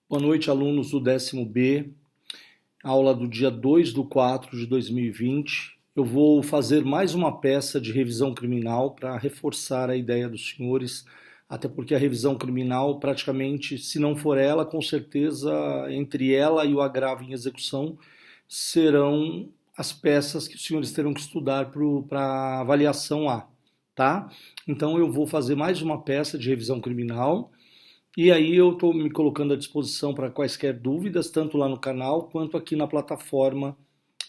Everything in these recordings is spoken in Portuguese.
Boa noite, alunos do 10º B, aula do dia 2/4 de 2020. Eu vou fazer mais uma peça de revisão criminal para reforçar a ideia dos senhores, até porque a revisão criminal, praticamente, se não for ela, com certeza, entre ela e o agravo em execução, serão as peças que os senhores terão que estudar para avaliação A, tá? Então eu vou fazer mais uma peça de revisão criminal. E aí eu estou me colocando à disposição para quaisquer dúvidas, tanto lá no canal quanto aqui na plataforma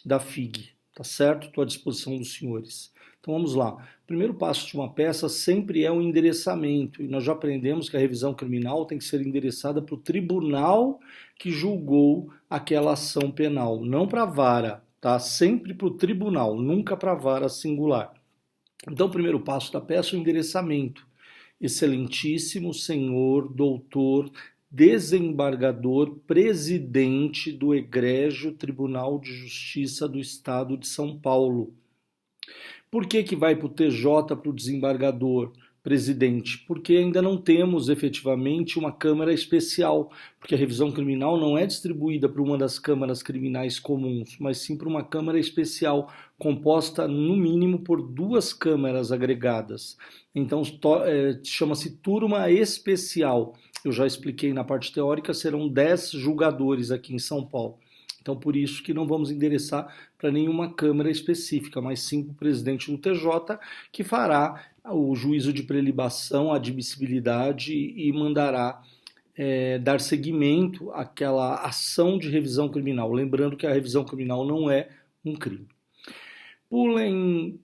da FIG, tá certo? Estou à disposição dos senhores. Então vamos lá. O primeiro passo de uma peça sempre é o endereçamento, e nós já aprendemos que a revisão criminal tem que ser endereçada para o tribunal que julgou aquela ação penal, não para a vara, tá? Sempre para o tribunal, nunca para a vara singular. Então o primeiro passo da peça é o endereçamento. Excelentíssimo senhor, doutor, desembargador, presidente do Egrégio Tribunal de Justiça do Estado de São Paulo. Por que vai para o TJ, para o desembargador, presidente? Porque ainda não temos efetivamente uma Câmara especial, porque a revisão criminal não é distribuída para uma das câmaras criminais comuns, mas sim para uma Câmara especial, composta no mínimo por 2 câmaras agregadas. Então chama-se turma especial. Eu já expliquei na parte teórica, serão 10 julgadores aqui em São Paulo. Então, por isso que não vamos endereçar para nenhuma Câmara específica, mas sim para o presidente do TJ, que fará o juízo de prelibação, admissibilidade e mandará dar seguimento àquela ação de revisão criminal. Lembrando que a revisão criminal não é um crime. Pulem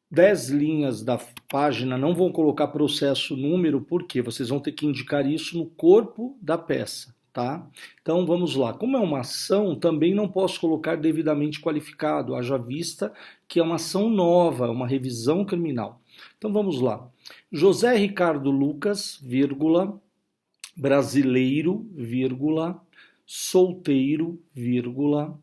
10 linhas da página, não vão colocar processo número, porque vocês vão ter que indicar isso no corpo da peça. Tá? Então vamos lá. Como é uma ação, também não posso colocar devidamente qualificado, haja vista que é uma ação nova, uma revisão criminal. Então vamos lá. José Ricardo Lucas, vírgula, brasileiro, vírgula, solteiro, vírgula,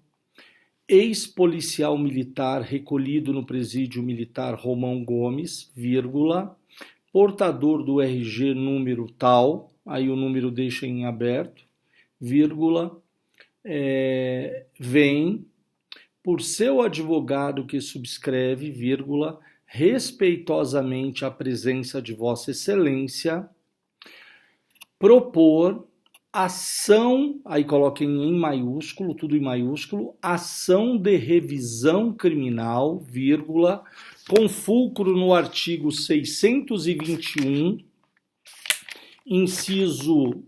ex-policial militar recolhido no presídio militar Romão Gomes, vírgula, portador do RG número tal, aí o número deixa em aberto, vírgula, vem por seu advogado que subscreve, vírgula, respeitosamente a presença de Vossa Excelência, propor ação, aí coloquem em maiúsculo, tudo em maiúsculo, ação de revisão criminal, vírgula, com fulcro no artigo 621, inciso.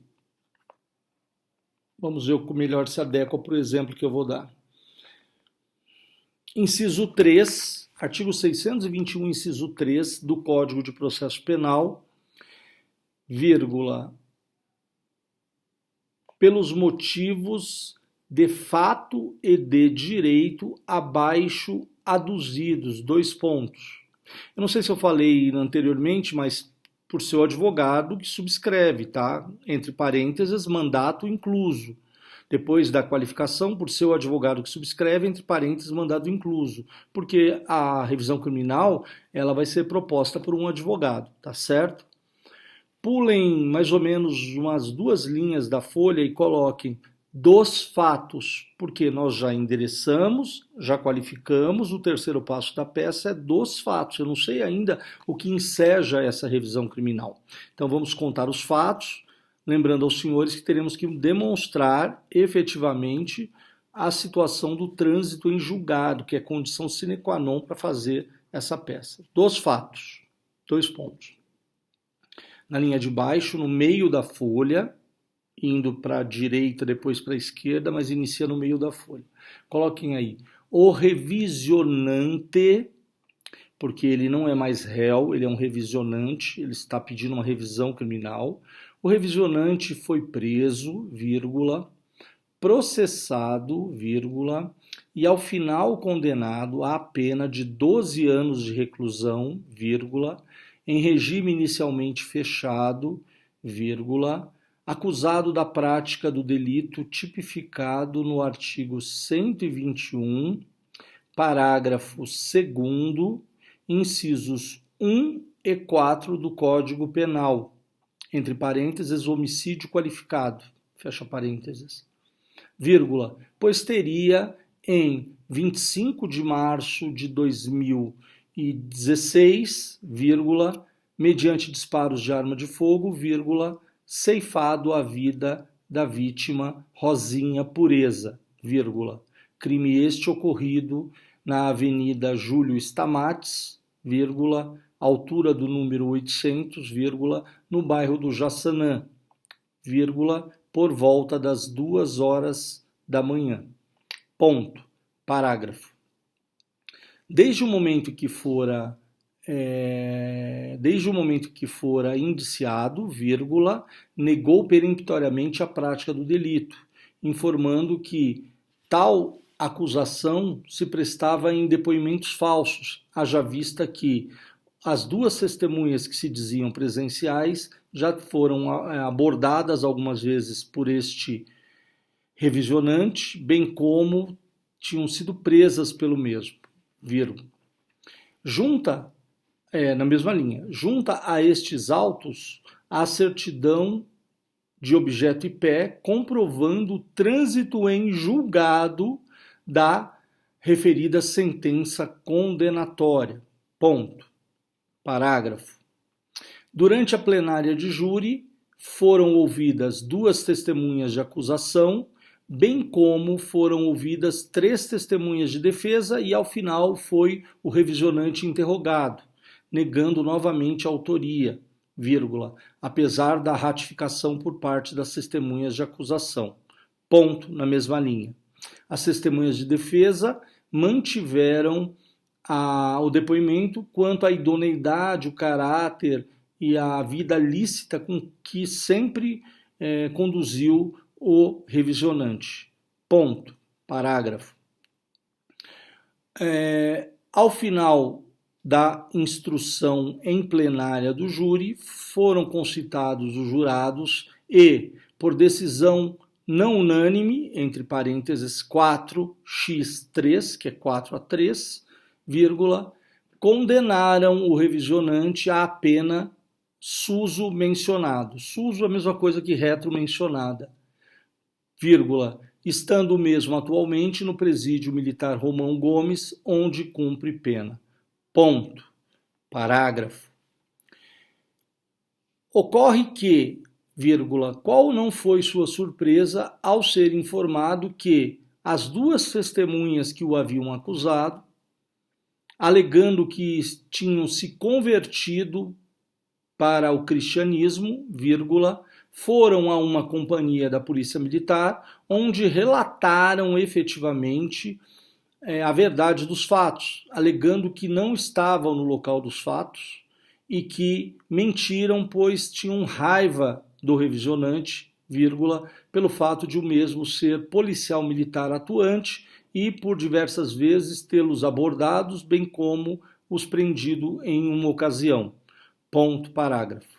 Vamos ver o que melhor se adequa para o exemplo que eu vou dar. Inciso 3, artigo 621, inciso 3 do Código de Processo Penal, vírgula, pelos motivos de fato e de direito abaixo aduzidos, 2 pontos. Eu não sei se eu falei anteriormente, mas por seu advogado que subscreve, tá? Entre parênteses, mandato incluso. Depois da qualificação, por seu advogado que subscreve, entre parênteses, mandato incluso. Porque a revisão criminal, ela vai ser proposta por um advogado, tá certo? Pulem mais ou menos umas 2 linhas da folha e coloquem dos fatos, porque nós já endereçamos, já qualificamos, o terceiro passo da peça é dos fatos. Eu não sei ainda o que enseja essa revisão criminal. Então vamos contar os fatos, lembrando aos senhores que teremos que demonstrar efetivamente a situação do trânsito em julgado, que é condição sine qua non para fazer essa peça. Dos fatos, 2 pontos. Na linha de baixo, no meio da folha, indo para a direita, depois para a esquerda, mas inicia no meio da folha. Coloquem aí, o revisionante, porque ele não é mais réu, ele é um revisionante, ele está pedindo uma revisão criminal. O revisionante foi preso, vírgula, processado, vírgula, e ao final condenado à pena de 12 anos de reclusão, vírgula, em regime inicialmente fechado, vírgula, acusado da prática do delito tipificado no artigo 121, parágrafo 2º, incisos 1 e 4 do Código Penal, entre parênteses, homicídio qualificado, fecha parênteses, vírgula, pois teria em 25 de março de 2016, vírgula, mediante disparos de arma de fogo, vírgula, ceifado a vida da vítima Rosinha Pureza, vírgula, crime este ocorrido na Avenida Júlio Stamates, vírgula, altura do número 800, vírgula, no bairro do Jaçanã, vírgula, por volta das 2 horas da manhã. Ponto. Parágrafo. Desde o momento que fora indiciado, vírgula, negou peremptoriamente a prática do delito, informando que tal acusação se prestava em depoimentos falsos, haja vista que as 2 testemunhas que se diziam presenciais já foram abordadas algumas vezes por este revisionante, bem como tinham sido presas pelo mesmo, vírgula. Na mesma linha, junta a estes autos a certidão de objeto e pé, comprovando o trânsito em julgado da referida sentença condenatória. Ponto. Parágrafo. Durante a plenária de júri, foram ouvidas 2 testemunhas de acusação, bem como foram ouvidas 3 testemunhas de defesa e, ao final, foi o revisionante interrogado, negando novamente a autoria, vírgula, apesar da ratificação por parte das testemunhas de acusação. Ponto, na mesma linha. As testemunhas de defesa mantiveram o depoimento quanto à idoneidade, o caráter e a vida lícita com que sempre conduziu o revisionante. Ponto. Parágrafo. Ao final da instrução em plenária do júri, foram concitados os jurados e, por decisão não unânime, entre parênteses 4x3, que é 4-3, vírgula, condenaram o revisionante à pena suso mencionado. Suso é a mesma coisa que retro mencionada, vírgula, estando o mesmo atualmente no presídio militar Romão Gomes, onde cumpre pena. Ponto. Parágrafo. Ocorre que, vírgula, qual não foi sua surpresa ao ser informado que as 2 testemunhas que o haviam acusado, alegando que tinham se convertido para o cristianismo, vírgula, foram a uma companhia da Polícia Militar, onde relataram efetivamente a verdade dos fatos, alegando que não estavam no local dos fatos e que mentiram, pois tinham raiva do revisionante, vírgula, pelo fato de o mesmo ser policial militar atuante e por diversas vezes tê-los abordados, bem como os prendido em uma ocasião. Ponto, parágrafo.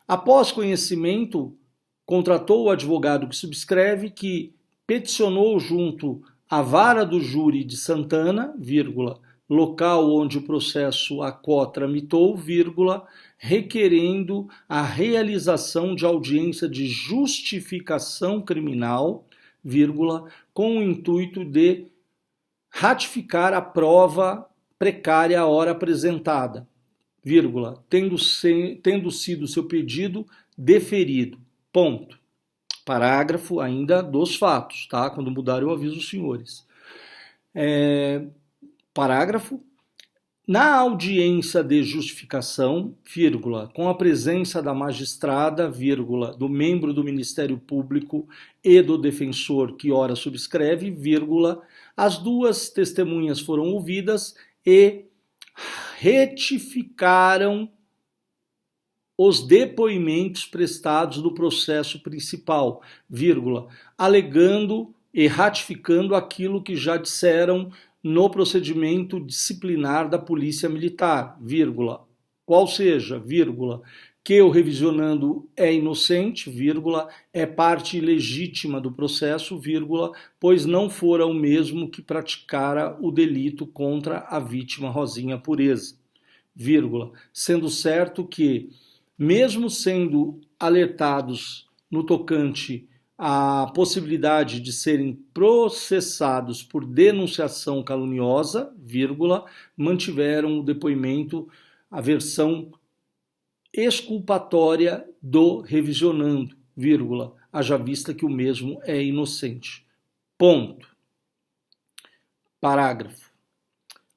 Após conhecimento, contratou o advogado que subscreve, que peticionou junto à vara do júri de Santana, vírgula, local onde o processo a quo tramitou, vírgula, requerendo a realização de audiência de justificação criminal, vírgula, com o intuito de ratificar a prova precária à hora apresentada, vírgula, tendo sido seu pedido deferido. Ponto. Parágrafo ainda dos fatos, tá? Quando mudar eu aviso os senhores. Parágrafo. Na audiência de justificação, vírgula, com a presença da magistrada, vírgula, do membro do Ministério Público e do defensor que ora subscreve, vírgula, as 2 testemunhas foram ouvidas e retificaram os depoimentos prestados no processo principal, vírgula, alegando e ratificando aquilo que já disseram no procedimento disciplinar da Polícia Militar, vírgula, qual seja, vírgula, que o revisionando é inocente, vírgula, é parte ilegítima do processo, vírgula, pois não fora o mesmo que praticara o delito contra a vítima Rosinha Pureza, vírgula, sendo certo que, mesmo sendo alertados no tocante à possibilidade de serem processados por denunciação caluniosa, vírgula, mantiveram o depoimento, a versão exculpatória do revisionando, vírgula, haja vista que o mesmo é inocente. Ponto. Parágrafo.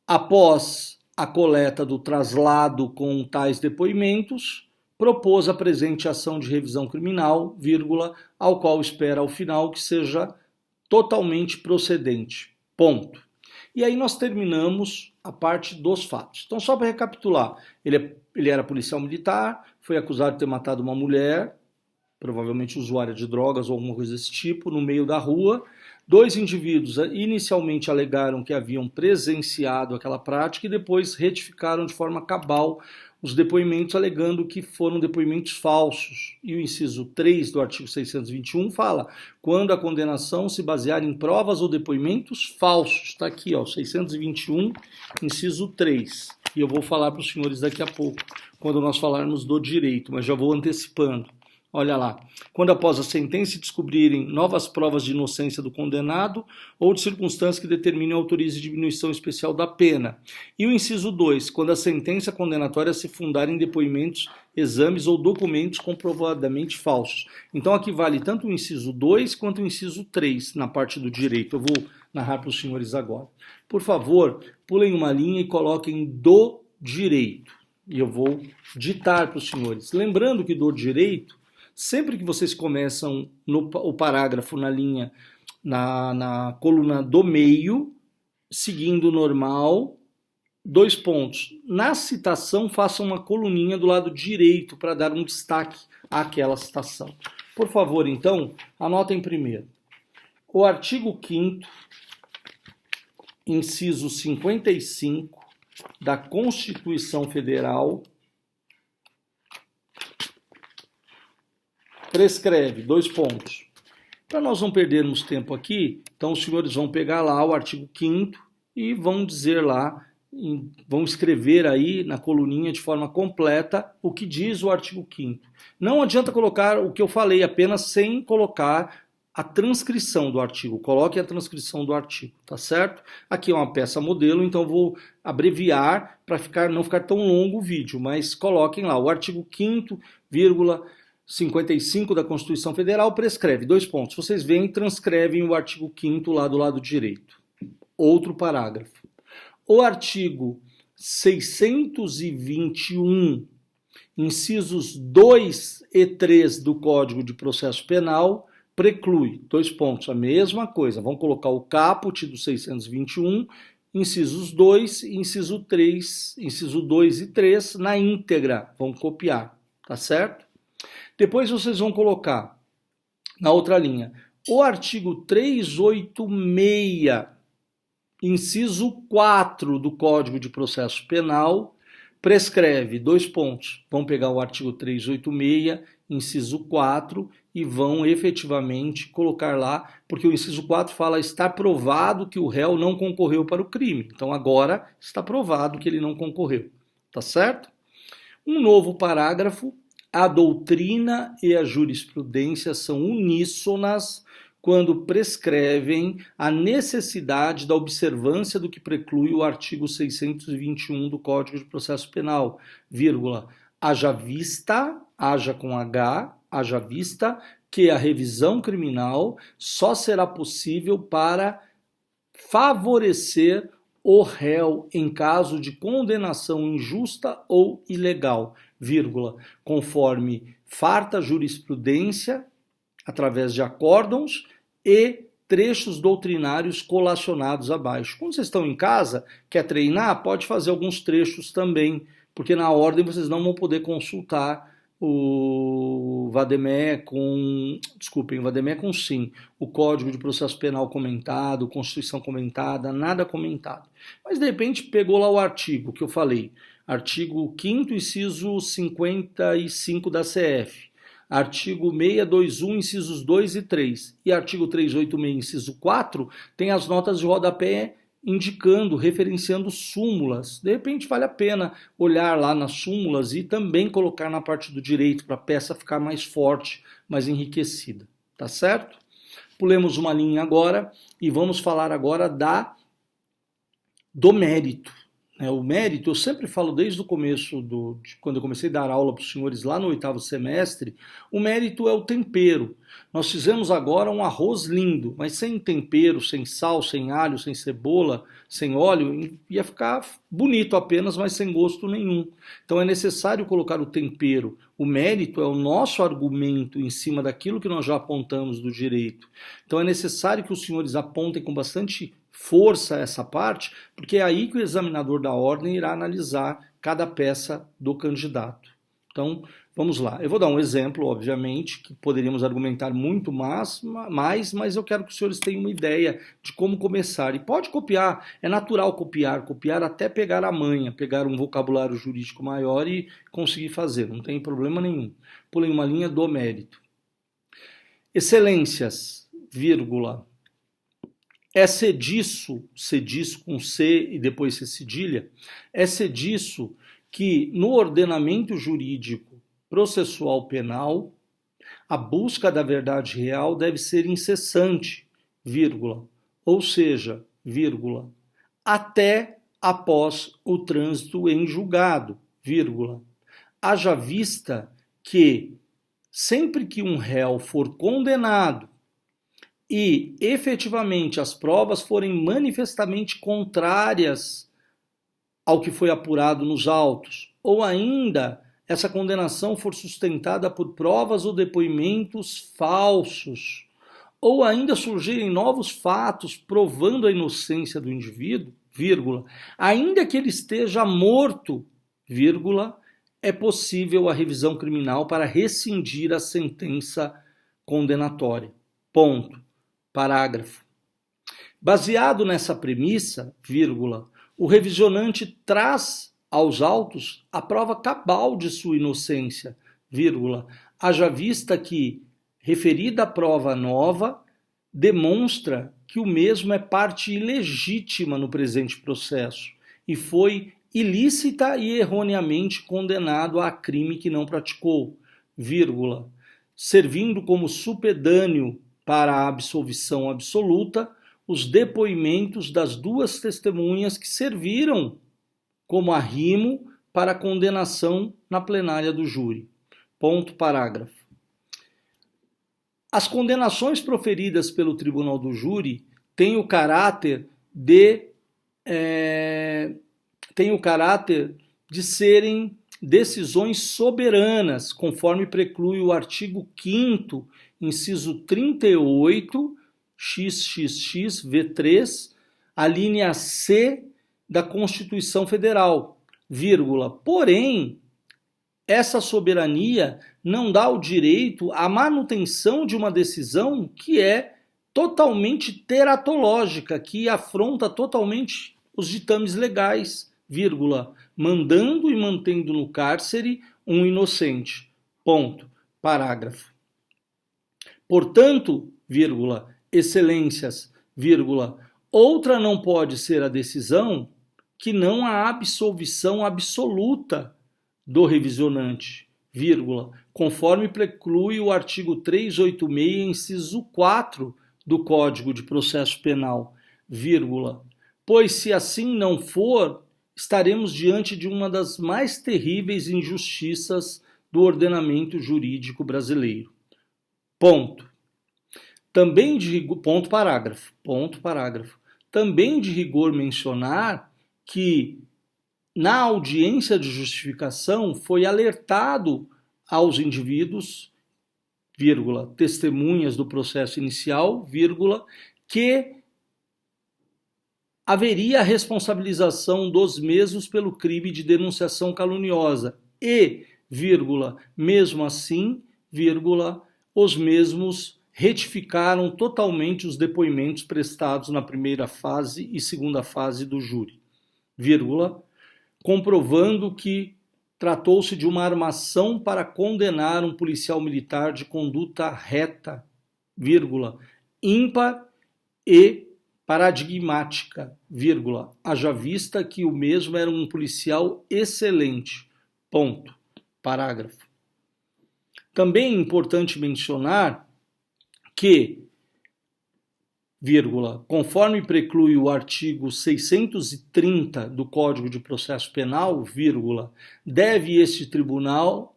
Após a coleta do traslado com tais depoimentos, propôs a presente ação de revisão criminal, vírgula, ao qual espera ao final que seja totalmente procedente. Ponto. E aí nós terminamos a parte dos fatos. Então, só para recapitular, ele era policial militar, foi acusado de ter matado uma mulher, provavelmente usuária de drogas ou alguma coisa desse tipo, no meio da rua. 2 indivíduos inicialmente alegaram que haviam presenciado aquela prática e depois retificaram de forma cabal os depoimentos, alegando que foram depoimentos falsos. E o inciso 3 do artigo 621 fala: quando a condenação se basear em provas ou depoimentos falsos. Está aqui, ó, 621, inciso 3. E eu vou falar para os senhores daqui a pouco, quando nós falarmos do direito, mas já vou antecipando. Olha lá, quando após a sentença descobrirem novas provas de inocência do condenado ou de circunstâncias que determinem ou autorizem diminuição especial da pena. E o inciso 2, quando a sentença condenatória se fundar em depoimentos, exames ou documentos comprovadamente falsos. Então aqui vale tanto o inciso 2 quanto o inciso 3 na parte do direito. Eu vou narrar para os senhores agora. Por favor, pulem uma linha e coloquem do direito. E eu vou ditar para os senhores. Lembrando que do direito, sempre que vocês começam o parágrafo na linha, na coluna do meio, seguindo o normal, 2 pontos. Na citação, façam uma coluninha do lado direito para dar um destaque àquela citação. Por favor, então, anotem primeiro. O artigo 5º, inciso 55 da Constituição Federal, prescreve, 2 pontos. Para nós não perdermos tempo aqui, então os senhores vão pegar lá o artigo 5º e vão dizer lá, vão escrever aí na coluninha de forma completa o que diz o artigo 5º. Não adianta colocar o que eu falei, apenas sem colocar a transcrição do artigo. Coloque a transcrição do artigo, tá certo? Aqui é uma peça modelo, então vou abreviar para não ficar tão longo o vídeo, mas coloquem lá o artigo 5º, 55 da Constituição Federal prescreve, 2 pontos. Vocês veem e transcrevem o artigo 5º lá do lado direito. Outro parágrafo. O artigo 621, incisos 2 e 3 do Código de Processo Penal, preclui, 2 pontos, a mesma coisa. Vamos colocar o caput do 621, incisos 2, inciso 3, inciso 2 e 3 na íntegra. Vamos copiar, tá certo? Depois vocês vão colocar na outra linha o artigo 386, inciso 4 do Código de Processo Penal, prescreve, 2 pontos. Vão pegar o artigo 386, inciso 4 e vão efetivamente colocar lá, porque o inciso 4 fala: está provado que o réu não concorreu para o crime. Então agora está provado que ele não concorreu, tá certo? Um novo parágrafo. A doutrina e a jurisprudência são uníssonas quando prescrevem a necessidade da observância do que preclui o artigo 621 do Código de Processo Penal, vírgula, haja vista, haja com H, haja vista, que a revisão criminal só será possível para favorecer o réu em caso de condenação injusta ou ilegal, vírgula, conforme farta jurisprudência, através de acórdãos e trechos doutrinários colacionados abaixo. Quando vocês estão em casa, quer treinar, pode fazer alguns trechos também, porque na ordem vocês não vão poder consultar o Vademecum com sim, o Código de Processo Penal comentado, Constituição comentada, nada comentado. Mas de repente pegou lá o artigo que eu falei, artigo 5º, inciso 55 da CF, artigo 621, incisos 2 e 3, e artigo 386, inciso 4, tem as notas de rodapé indicando, referenciando súmulas. De repente vale a pena olhar lá nas súmulas e também colocar na parte do direito para a peça ficar mais forte, mais enriquecida, tá certo? Pulemos uma linha agora e vamos falar agora do mérito. O mérito, eu sempre falo desde o começo, quando eu comecei a dar aula para os senhores lá no 8º semestre, o mérito é o tempero. Nós fizemos agora um arroz lindo, mas sem tempero, sem sal, sem alho, sem cebola, sem óleo, ia ficar bonito apenas, mas sem gosto nenhum. Então é necessário colocar o tempero. O mérito é o nosso argumento em cima daquilo que nós já apontamos do direito. Então é necessário que os senhores apontem com bastante força essa parte, porque é aí que o examinador da ordem irá analisar cada peça do candidato. Então, vamos lá. Eu vou dar um exemplo, obviamente, que poderíamos argumentar muito mais, mas eu quero que os senhores tenham uma ideia de como começar. E pode copiar, é natural copiar até pegar a manha, pegar um vocabulário jurídico maior e conseguir fazer, não tem problema nenhum. Pulem uma linha do mérito. Excelências, vírgula. É sediço com C e depois C cedilha, é sediço que no ordenamento jurídico processual penal, a busca da verdade real deve ser incessante, vírgula, ou seja, vírgula, até após o trânsito em julgado, vírgula, haja vista que sempre que um réu for condenado e efetivamente as provas forem manifestamente contrárias ao que foi apurado nos autos, ou ainda essa condenação for sustentada por provas ou depoimentos falsos, ou ainda surgirem novos fatos provando a inocência do indivíduo, vírgula, ainda que ele esteja morto, vírgula, é possível a revisão criminal para rescindir a sentença condenatória. Ponto. Parágrafo. Baseado nessa premissa, vírgula, o revisionante traz aos autos a prova cabal de sua inocência, vírgula, haja vista que, referida prova nova, demonstra que o mesmo é parte ilegítima no presente processo e foi ilícita e erroneamente condenado a crime que não praticou, vírgula, servindo como supedâneo para a absolvição absoluta, os depoimentos das duas testemunhas que serviram como arrimo para a condenação na plenária do júri. Ponto, parágrafo. As condenações proferidas pelo tribunal do júri têm o caráter de serem decisões soberanas, conforme preclui o artigo 5º, inciso 38, XXX, V3, a linha C da Constituição Federal, vírgula. Porém, essa soberania não dá o direito à manutenção de uma decisão que é totalmente teratológica, que afronta totalmente os ditames legais, vírgula, mandando e mantendo no cárcere um inocente. Ponto. Parágrafo. Portanto, vírgula, excelências, vírgula, outra não pode ser a decisão que não a absolvição absoluta do revisionante, vírgula, conforme preclui o artigo 386, inciso 4 do Código de Processo Penal, vírgula, pois se assim não for, estaremos diante de uma das mais terríveis injustiças do ordenamento jurídico brasileiro. Ponto. Também de rigor, ponto parágrafo. Também de rigor mencionar que na audiência de justificação foi alertado aos indivíduos, vírgula, testemunhas do processo inicial, vírgula, que haveria a responsabilização dos mesmos pelo crime de denunciação caluniosa e, vírgula, mesmo assim, vírgula, os mesmos retificaram totalmente os depoimentos prestados na primeira fase e segunda fase do júri, vírgula, comprovando que tratou-se de uma armação para condenar um policial militar de conduta reta, vírgula, ímpar e, paradigmática, vírgula, haja vista que o mesmo era um policial excelente, ponto, parágrafo. Também é importante mencionar que, vírgula, conforme preclui o artigo 630 do Código de Processo Penal, vírgula, deve este tribunal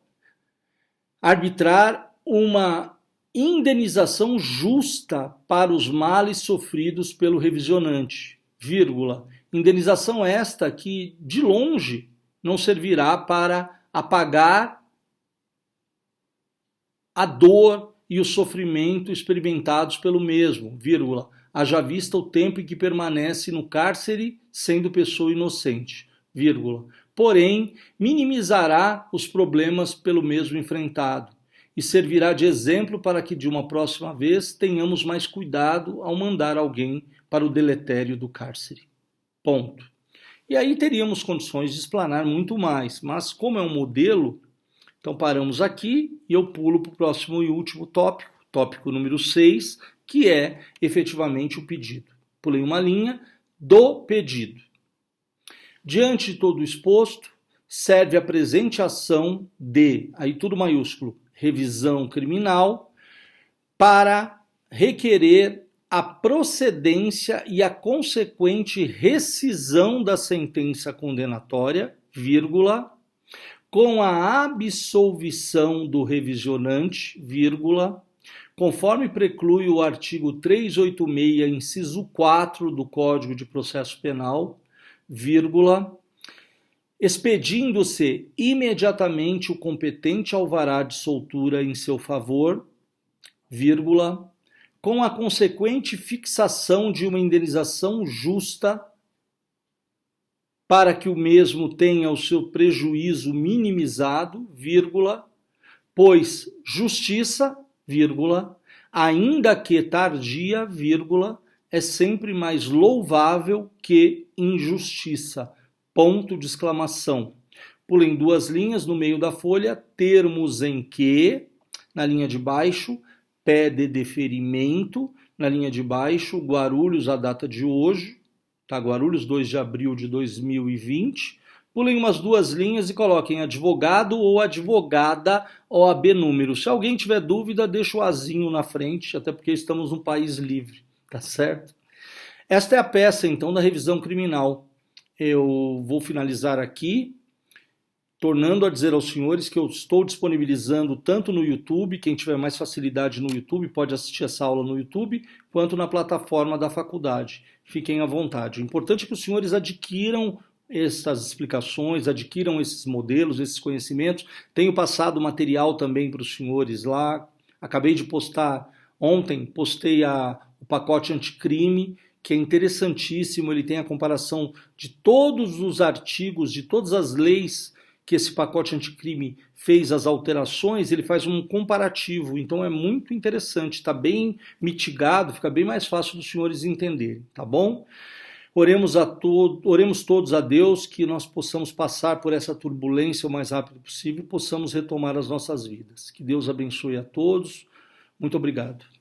arbitrar uma indenização justa para os males sofridos pelo revisionante, vírgula, indenização esta que, de longe, não servirá para apagar a dor e o sofrimento experimentados pelo mesmo, vírgula, haja vista o tempo em que permanece no cárcere sendo pessoa inocente, vírgula, porém minimizará os problemas pelo mesmo enfrentado e servirá de exemplo para que de uma próxima vez tenhamos mais cuidado ao mandar alguém para o deletério do cárcere. Ponto. E aí teríamos condições de explanar muito mais, mas como é um modelo, então paramos aqui e eu pulo para o próximo e último tópico, tópico número 6, que é efetivamente o pedido. Pulei uma linha do pedido. Diante de todo o exposto, serve a presente ação de, aí tudo maiúsculo, revisão criminal, para requerer a procedência e a consequente rescisão da sentença condenatória, vírgula, com a absolvição do revisionante, vírgula, conforme preclui o artigo 386, inciso 4 do Código de Processo Penal, vírgula, expedindo-se imediatamente o competente alvará de soltura em seu favor, vírgula, com a consequente fixação de uma indenização justa para que o mesmo tenha o seu prejuízo minimizado, vírgula, pois justiça, vírgula, ainda que tardia, vírgula, é sempre mais louvável que injustiça. Ponto de exclamação. Pulem duas linhas no meio da folha, termos em que, na linha de baixo, pede deferimento, na linha de baixo, Guarulhos, a data de hoje, tá? Guarulhos, 2 de abril de 2020. Pulem umas duas linhas e coloquem advogado ou advogada OAB número. Se alguém tiver dúvida, deixa o azinho na frente, até porque estamos num país livre, tá certo? Esta é a peça, então, da revisão criminal. Eu vou finalizar aqui, tornando a dizer aos senhores que eu estou disponibilizando tanto no YouTube, quem tiver mais facilidade no YouTube pode assistir essa aula no YouTube, quanto na plataforma da faculdade. Fiquem à vontade. O importante é que os senhores adquiram essas explicações, adquiram esses modelos, esses conhecimentos. Tenho passado material também para os senhores lá. Acabei de postar, ontem postei o pacote anticrime, que é interessantíssimo, ele tem a comparação de todos os artigos, de todas as leis que esse pacote anticrime fez as alterações, ele faz um comparativo, então é muito interessante, está bem mitigado, fica bem mais fácil dos senhores entenderem, tá bom? Oremos todos a Deus que nós possamos passar por essa turbulência o mais rápido possível e possamos retomar as nossas vidas. Que Deus abençoe a todos. Muito obrigado.